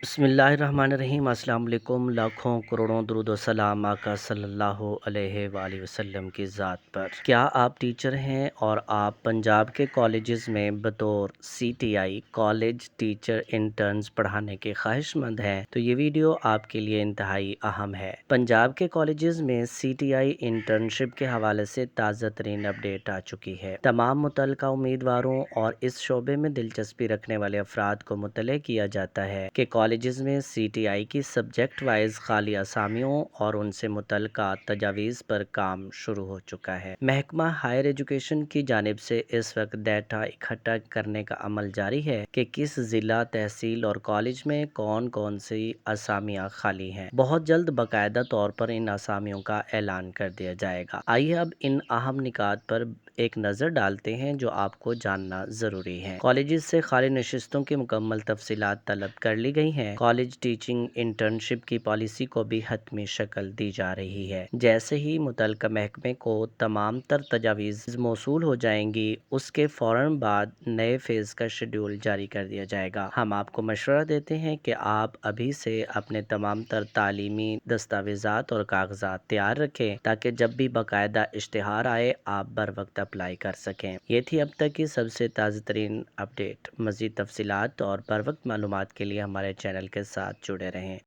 بسم اللہ الرحمن الرحیم۔ السلام علیکم۔ لاکھوں کروڑوں درود و سلام آقا صلی اللہ علیہ وآلہ وسلم کی ذات پر۔ کیا آپ ٹیچر ہیں اور آپ پنجاب کے کالجز میں بطور CTI کالج ٹیچر انٹرنز پڑھانے کے خواہش مند ہیں تو یہ ویڈیو آپ کے لیے انتہائی اہم ہے۔ پنجاب کے کالجز میں CTI انٹرنشپ کے حوالے سے تازہ ترین اپڈیٹ آ چکی ہے۔ تمام متعلقہ امیدواروں اور اس شعبے میں دلچسپی رکھنے والے افراد کو مطلع کیا جاتا ہے کہ کالجز میں CTI کی سبجیکٹ وائز خالی اسامیوں اور ان سے متعلقہ تجاویز پر کام شروع ہو چکا ہے۔ محکمہ ہائر ایجوکیشن کی جانب سے اس وقت ڈیٹا اکٹھا کرنے کا عمل جاری ہے کہ کس ضلع، تحصیل اور کالج میں کون کون سی اسامیاں خالی ہیں۔ بہت جلد باقاعدہ طور پر ان اسامیوں کا اعلان کر دیا جائے گا۔ آئیے اب ان اہم نکات پر ایک نظر ڈالتے ہیں جو آپ کو جاننا ضروری ہے۔ کالجز سے خالی نشستوں کی مکمل تفصیلات طلب کر لی گئی ہیں۔ کالج ٹیچنگ انٹرنشپ کی پالیسی کو بھی حتمی شکل دی جا رہی ہے۔ جیسے ہی متعلقہ محکمے کو تمام تر تجاویز موصول ہو جائیں گی، اس کے فوراً بعد نئے فیز کا شیڈول جاری کر دیا جائے گا۔ ہم آپ کو مشورہ دیتے ہیں کہ آپ ابھی سے اپنے تمام تر تعلیمی دستاویزات اور کاغذات تیار رکھیں تاکہ جب بھی باقاعدہ اشتہار آئے آپ بر وقت اپلائی کر سکیں۔ یہ تھی اب تک کی سب سے تازہ ترین اپڈیٹ۔ مزید تفصیلات اور بر وقت معلومات کے لیے ہمارے چینل کے ساتھ جڑے رہیں۔